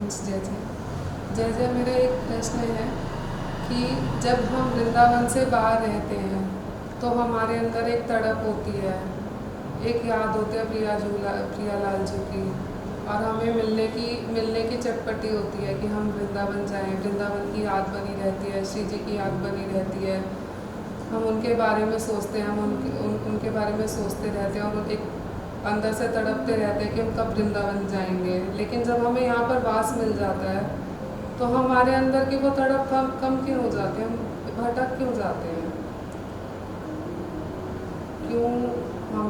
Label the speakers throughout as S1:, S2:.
S1: जय जय जय जय। मेरा एक प्रश्न है कि जब हम वृंदावन से बाहर रहते हैं तो हमारे अंदर एक तड़प होती है, एक याद होती है प्रियालाल जी की, और हमें मिलने की चटपटी होती है कि हम वृंदावन जाएं। वृंदावन की याद बनी रहती है, श्री जी की याद बनी रहती है। हम उनके बारे में सोचते हैं, उनके बारे में सोचते रहते हैं और एक अंदर से तड़पते रहते हैं कि हम कब वृंदावन जाएंगे। लेकिन जब हमें यहाँ पर वास मिल जाता है तो हमारे अंदर की वो तड़प कम क्यों हो जाती है, हम भटक क्यों जाते हैं, क्यों हम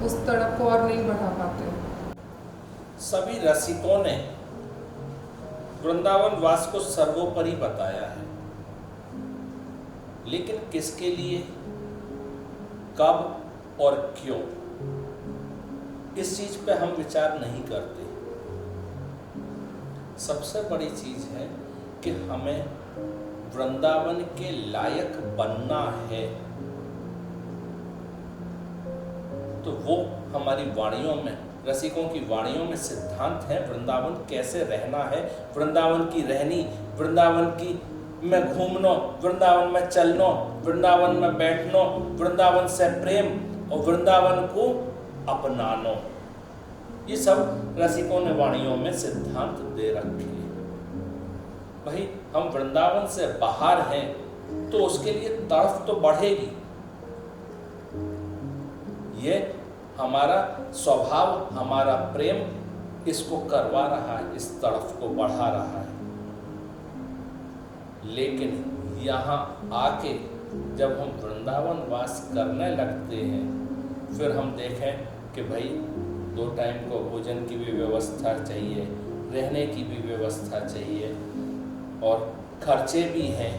S1: उस तड़प को और नहीं बढ़ा पाते।
S2: सभी रसिकों ने वृंदावन वास को सर्वोपरि बताया है, लेकिन किसके लिए, कब और क्यों, इस चीज पे हम विचार नहीं करते। सबसे बड़ी चीज है कि हमें वृंदावन के लायक बनना है, तो वो हमारी वाणियों में, रसिकों की वाणियों में सिद्धांत है। वृंदावन कैसे रहना है, वृंदावन की रहनी, वृंदावन की में घूमनो, वृंदावन में चलनो, वृंदावन में बैठनो, वृंदावन से प्रेम और वृंदावन को अपनानो, ये सब रसिकों ने वाणियों में सिद्धांत दे रखे हैं। भाई हम वृंदावन से बाहर हैं तो उसके लिए तड़फ तो बढ़ेगी। ये हमारा स्वभाव, हमारा प्रेम इसको करवा रहा है, इस तड़फ को बढ़ा रहा है। लेकिन यहाँ आके जब हम वृंदावन वास करने लगते हैं, फिर हम देखें कि भाई 2 टाइम को भोजन की भी व्यवस्था चाहिए, रहने की भी व्यवस्था चाहिए और खर्चे भी हैं,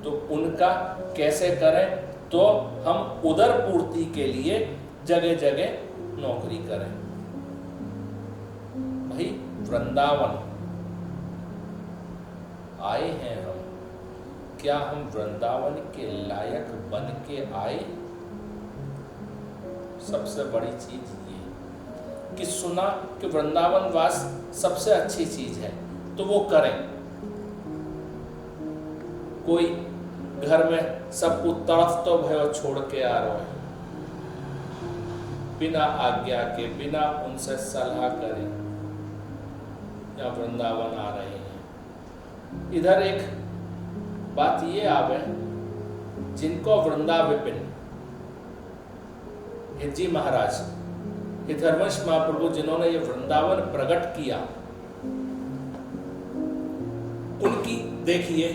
S2: तो उनका कैसे करें। तो हम उदर पूर्ति के लिए जगह जगह नौकरी करें। भाई वृंदावन आए हैं हम, क्या हम वृंदावन के लायक बन के आए। सबसे बड़ी चीज ये कि सुना कि वृंदावन वास सबसे अच्छी चीज है तो वो करें। कोई घर में सबको तड़फ तो भयो छोड़ के आ रहा है, बिना आज्ञा के, बिना उनसे सलाह करे या वृंदावन आ रहे हैं। इधर एक बात ये आवे, जिनको वृंदा विपिन हिजी महाराज, हितरवंश महाप्रभु, जिन्होंने ये वृंदावन प्रकट किया, उनकी देखिए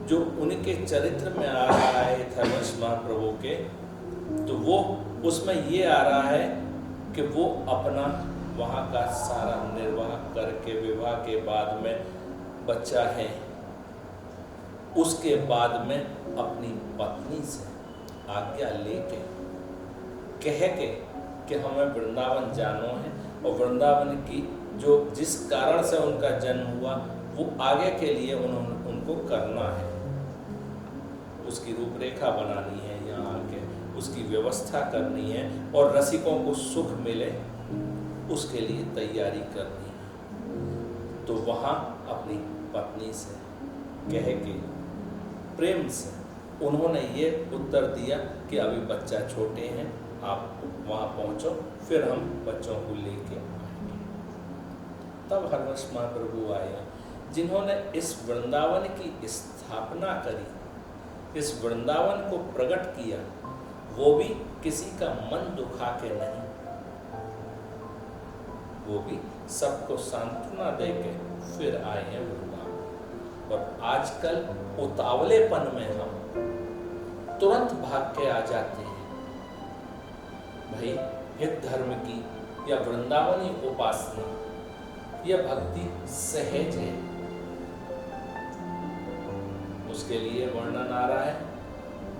S2: जो उनके चरित्र में आ रहा है हितरवंश महाप्रभु के, तो वो उसमें ये आ रहा है कि वो अपना वहाँ का सारा निर्वाह करके विवाह के बाद में बच्चा है, उसके बाद में अपनी पत्नी से आज्ञा लेके कह के कि हमें वृंदावन जाना है और वृंदावन की जो जिस कारण से उनका जन्म हुआ वो आगे के लिए उनको करना है, उसकी रूपरेखा बनानी है, यहाँ आके उसकी व्यवस्था करनी है और रसिकों को सुख मिले उसके लिए तैयारी करनी है। तो वहाँ अपनी पत्नी से कह के प्रेम से उन्होंने ये उत्तर दिया कि अभी बच्चा छोटे हैं, आप वहाँ पहुँचो, फिर हम बच्चों को लेके आएंगे। तब हरवंश महाप्रभु आए, जिन्होंने इस वृंदावन की स्थापना करी, इस वृंदावन को प्रकट किया, वो भी किसी का मन दुखा के नहीं, वो भी सबको सांत्वना दे के फिर आए हैं वृंदावन। और आजकल उतावलेपन में हम तुरंत भाग के आ जाते हैं। भाई हित धर्म की या वृंदावनी उपासना, यह भक्ति सहज है, उसके लिए वर्णन आ रहा है,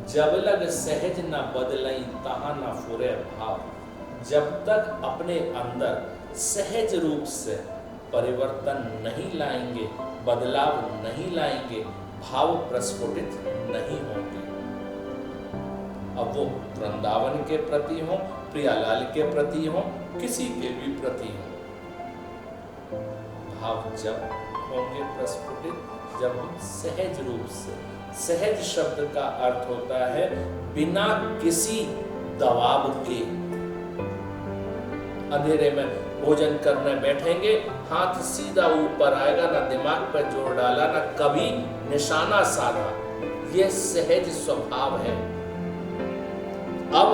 S2: जब लग सहज न बदलई तहा न फुरे भाव। जब तक अपने अंदर सहज रूप से परिवर्तन नहीं लाएंगे, बदलाव नहीं लाएंगे, भाव प्रस्फुटित नहीं होंगे। अब वो वृंदावन के प्रति हो, प्रियालाल के प्रति हो, किसी के भी प्रति हो, भाव जब होंगे प्रस्फुटित, जब हम सहज रूप से, सहज शब्द का अर्थ होता है बिना किसी दबाव के, अंधेरे में भोजन करने बैठेंगे, हाथ सीधा ऊपर आएगा, ना दिमाग पर जोर डाला, ना कभी निशाना साधा, यह सहज स्वभाव है। अब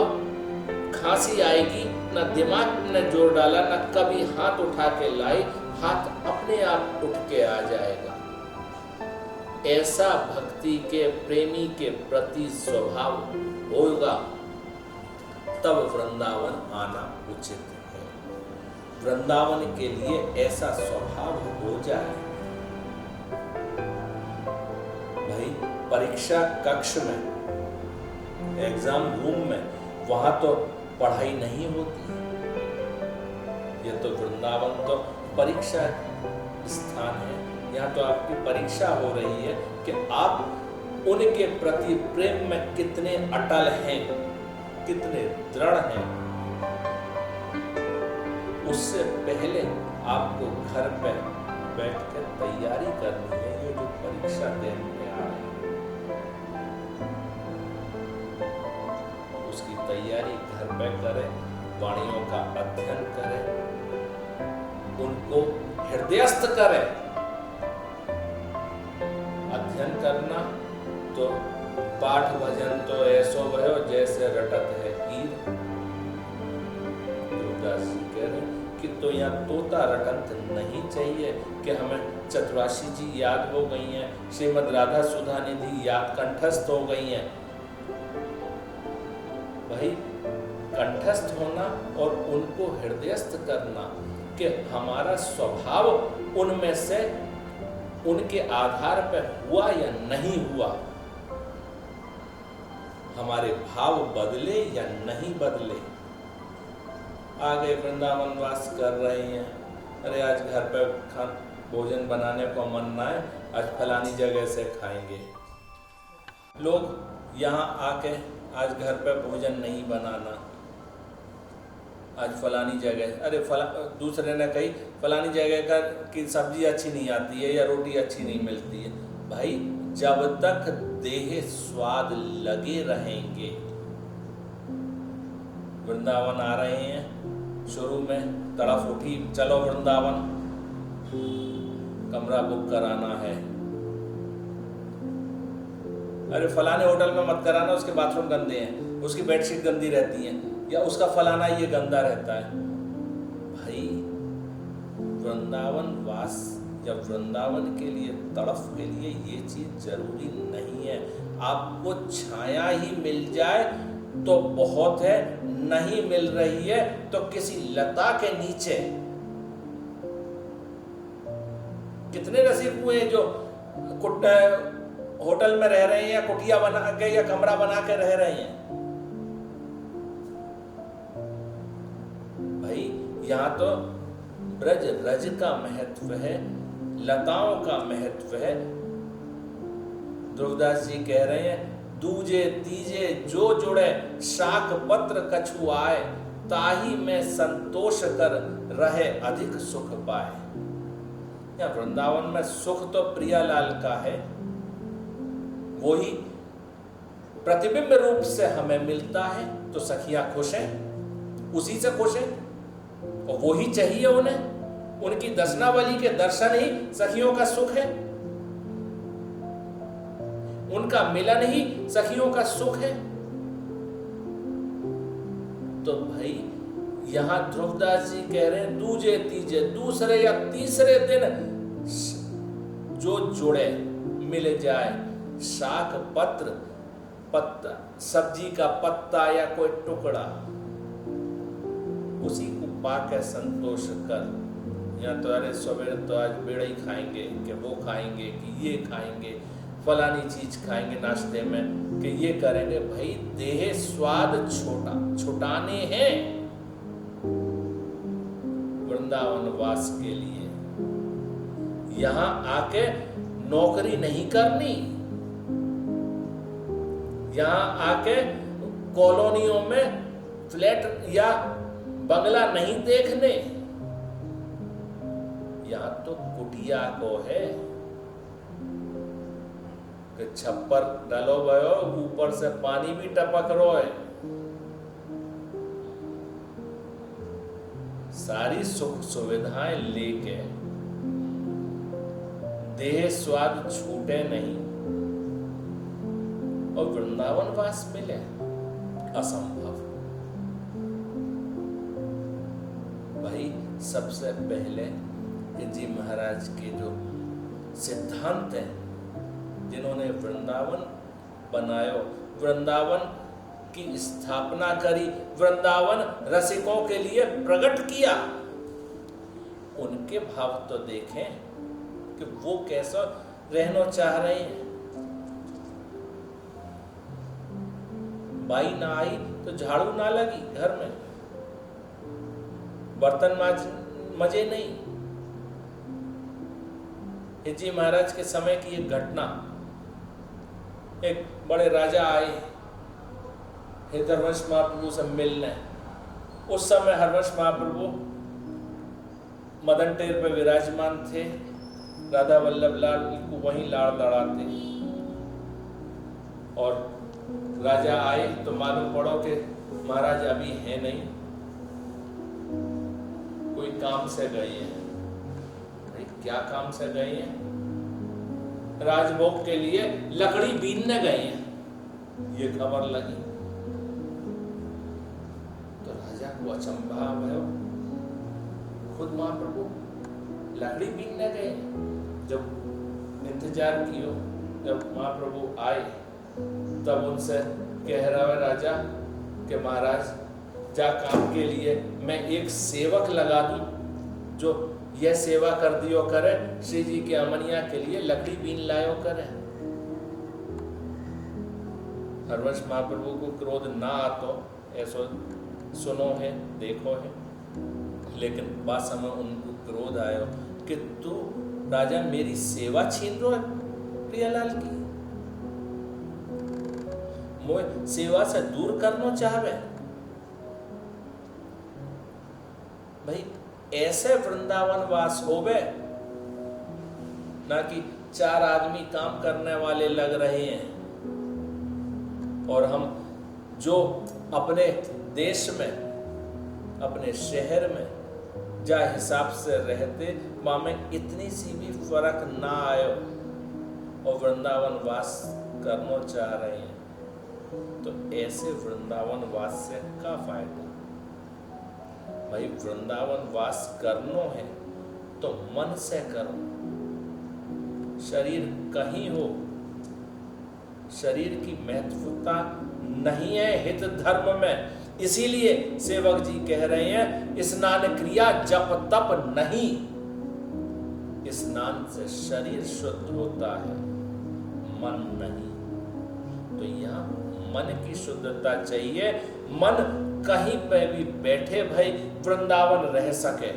S2: खांसी आएगी, ना दिमाग ने जोर डाला, ना कभी हाथ उठा के लाई, हाथ अपने आप उठ के आ जाएगा। ऐसा भक्ति के प्रेमी के प्रति स्वभाव होगा, तब वृंदावन आना उचित है। वृंदावन के लिए ऐसा स्वभाव हो जाए। भाई परीक्षा कक्ष में, एग्जाम रूम में, वहां तो पढ़ाई नहीं होती, ये तो वृंदावन तो परीक्षा स्थान है। यहाँ तो आपकी परीक्षा हो रही है कि आप उनके प्रति प्रेम में कितने अटल हैं, कितने दृढ़ हैं। उससे पहले आपको घर पर बैठकर तैयारी करनी है, ये जो परीक्षा देने आ रहे हैं उसकी तैयारी घर पर करें, वाणियों का अध्ययन करें, उनको हृदयस्थ करें। अध्ययन करना तो पाठ भजन तो ऐसो भयो जैसे रटत है ईर। तुलसीदास जी कह रहे कि तो यहाँ तोता रटंत नहीं चाहिए कि हमें चतुराशी जी याद हो गई हैं, श्रीमद् राधा सुधा निधि याद कंठस्थ हो गई हैं। भाई कंठस्थ होना और उनको हृदयस्थ करना कि हमारा स्वभाव उनमें से उनके आधार पर हुआ या नहीं हुआ, हमारे भाव बदले या नहीं बदले। आगे वृंदावन वास कर रहे हैं, अरे आज घर पर भोजन बनाने को मन ना है, आज फलानी जगह से खाएंगे। लोग यहाँ आके आज घर पर भोजन नहीं बनाना, आज फलानी जगह, अरे दूसरे ने कही फलानी जगह का की सब्जी अच्छी नहीं आती है या रोटी अच्छी नहीं मिलती है। भाई जब तक देह स्वाद लगे रहेंगे, वृंदावन आ रहे हैं, शुरू में तड़फ उठी चलो वृंदावन, कमरा बुक कराना है, अरे फलाने होटल में मत कराना, उसके बाथरूम गंदे हैं, उसकी बेडशीट गंदी रहती है, या उसका फलाना ये गंदा रहता है। भाई वृंदावन वास या वृंदावन के लिए तड़फ के लिए ये चीज जरूरी नहीं है। आपको छाया ही मिल जाए तो बहुत है, नहीं मिल रही है तो किसी लता के नीचे। कितने रसिक हुए जो होटल में रह रहे हैं या कुटिया बना के या कमरा बना के रह रहे हैं। भाई यहाँ तो ब्रज का महत्व है, लताओं का महत्व है। ध्रुवदास जी कह रहे हैं दूजे तीजे जो जुड़े, शाक पत्र कछु आए, ताही में संतोष कर रहे अधिक सुख पाए। या वृंदावन में सुख तो प्रियालाल का है, वो ही प्रतिबिंब रूप से हमें मिलता है तो सखियां खुश हैं, उसी से खुश हैं और वो ही चाहिए उन्हें। उनकी दर्शनावली के दर्शन ही सखियों का सुख है, उनका मिलन ही सखियों का सुख है। तो भाई यहां ध्रुवदास जी कह रहे हैं दूजे तीजे, दूसरे या तीसरे दिन जो जुड़े मिल जाए, शाक पत्र पत्ता, सब्जी का पत्ता या कोई टुकड़ा, उसी को पाकर संतोष कर। या तो अरे सवेरे तो आज बेड़ा ही खाएंगे कि वो खाएंगे कि ये खाएंगे, फलानी चीज खाएंगे नाश्ते में कि ये करेंगे। भाई देह स्वाद छुटाने हैं वृंदावन वास के लिए। यहां आके नौकरी नहीं करनी, यहां आके कॉलोनियों में फ्लैट या बंगला नहीं देखने, यहाँ तो कुटिया को है कि छप्पर डालो भयो, ऊपर से पानी भी टपक रो है, सारी सुख सुविधाएं लेके देह स्वाद छूटे नहीं और वृंदावन वास मिले, असंभव। भाई सबसे पहले जी महाराज के जो सिद्धांत हैं, जिन्होंने वृंदावन बनायो, वृंदावन की स्थापना करी, वृंदावन रसिकों के लिए प्रकट किया, उनके भाव तो देखें कि वो कैसा रहना चाह रहे हैं। बाई ना आई तो झाड़ू ना लगी घर में, बर्तन मजे नहीं। हिजी महाराज के समय की एक घटना, एक बड़े राजा आए हरवंश महाप्रभु से मिलने। उस समय हरवंश महाप्रभु मदन टेर पे विराजमान थे, राधा वल्लभ लाल को वहीं लाड़ लड़ाते। और राजा आए तो मालूम पड़ो कि महाराज अभी है नहीं, कोई काम से गए हैं। भाई क्या काम से गए हैं? राजभोग के लिए लकड़ी बीनने गए हैं, ये खबर लगी तो राजा को अचंभा भयो, खुद महाप्रभु लकड़ी बीनने गए। जब इंतजार कियो, जब महाप्रभु आए तब उनसे कह रहा है राजा कि महाराज जा काम के लिए मैं एक सेवक लगा दूं जो यह सेवा कर दियो करे, श्री जी के अमनिया के लिए लकड़ी बीन लायो करे। हरवंश महाप्रभु को क्रोध ना आतो, ऐसो सुनो है देखो है, लेकिन बा समय उनको क्रोध आयो कि तू राजा मेरी सेवा छीन रो है प्रियालाल की, मोए सेवा से दूर करना चाहवे। भाई ऐसे वृंदावन वास होवे ना कि चार आदमी काम करने वाले लग रहे हैं और हम जो अपने देश में, अपने शहर में जा हिसाब से रहते, वहां में इतनी सी भी फर्क ना आयो और वृंदावन वास करना चाह रहे हैं, तो ऐसे वृंदावन वास से क्या फायदा? भाई वृंदावन वास करनो है तो मन से करो। शरीर कहीं हो, शरीर की महत्वता नहीं है हित धर्म में, इसीलिए सेवक जी कह रहे हैं स्नान क्रिया जप तप नहीं। स्नान से शरीर शुद्ध होता है, मन नहीं। तो यहाँ मन की शुद्धता चाहिए, मन कहीं पे भी बैठे भाई वृंदावन रह सके।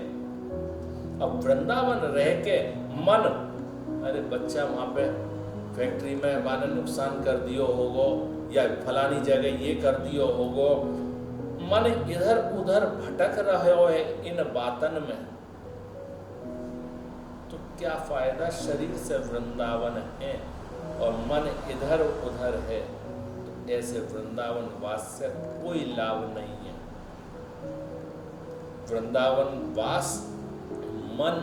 S2: अब वृंदावन रह के मन, अरे बच्चा वहां पे फैक्ट्री में माने नुकसान कर दियो होगो या फलानी जगह ये कर दियो होगो, मन इधर उधर भटक रहे हो है इन बातन में, तो क्या फायदा? शरीर से वृंदावन है और मन इधर उधर है, तो ऐसे वृंदावन वास से कोई लाभ नहीं है। वृंदावन वास मन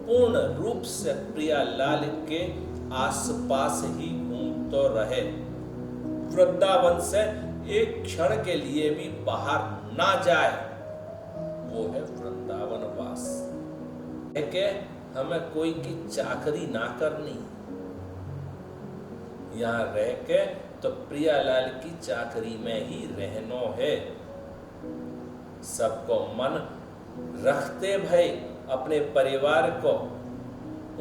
S2: पूर्ण रूप से प्रियालाल के आसपास ही घूमता रहे, वृंदावन से एक क्षण के लिए भी बाहर ना जाए, वो है वृंदावन वास। के हमें कोई की चाकरी ना करनी, यहाँ रह के तो प्रियालाल की चाकरी में ही रहनो है। सबको मन रखते भाई अपने परिवार को,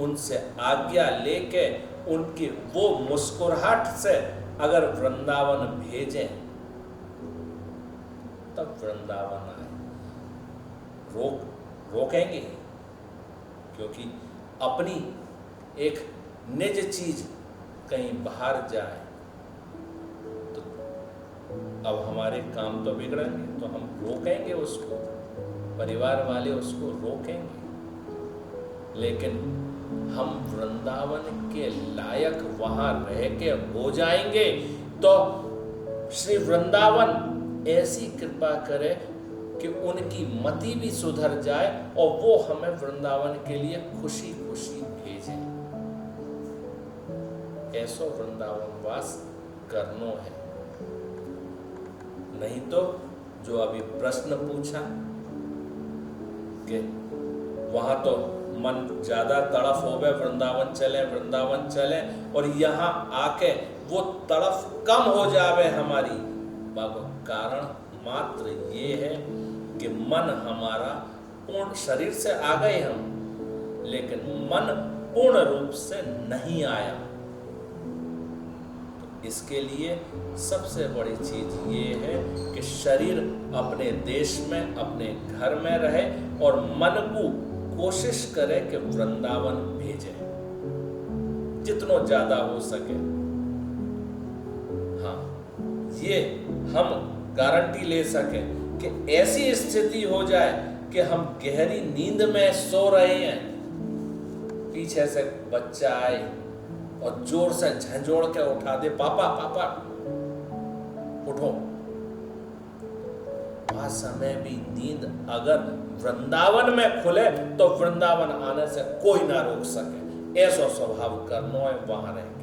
S2: उनसे आज्ञा लेके उनकी वो मुस्कुराहट से अगर वृंदावन भेजें तब वृंदावन आए। रोकेंगे क्योंकि अपनी एक निज चीज कहीं बाहर जाए तो अब हमारे काम तो बिगड़ेंगे, तो हम रोकेंगे उसको, परिवार वाले उसको रोकेंगे। लेकिन हम वृंदावन के लायक वहां रह के हो जाएंगे तो श्री वृंदावन ऐसी कृपा करे कि उनकी मति भी सुधर जाए और वो हमें वृंदावन के लिए खुशी खुशी भेजे। ऐसो वृंदावन वास करनो है। नहीं तो जो अभी प्रश्न पूछा कि वहां तो मन ज्यादा तड़फ हो गए वृंदावन चले, और यहाँ आके वो तड़फ कम हो जावे हमारी। बाबा कारण मात्र ये है कि मन हमारा पूर्ण, शरीर से आ गए हम, लेकिन मन पूर्ण रूप से नहीं आया। इसके लिए सबसे बड़ी चीज ये है कि शरीर अपने देश में, अपने घर में रहे और मन को कोशिश करे कि वृंदावन भेजे जितना ज्यादा हो सके। हाँ, ये हम गारंटी ले सके कि ऐसी स्थिति हो जाए कि हम गहरी नींद में सो रहे हैं, पीछे से बच्चा आए और जोर से झंझोड़ के उठा दे, पापा पापा उठो। वह समय भी नींद अगर वृंदावन में खुले तो वृंदावन आने से कोई ना रोक सके। ऐसा स्वभाव करना है वहां रहे।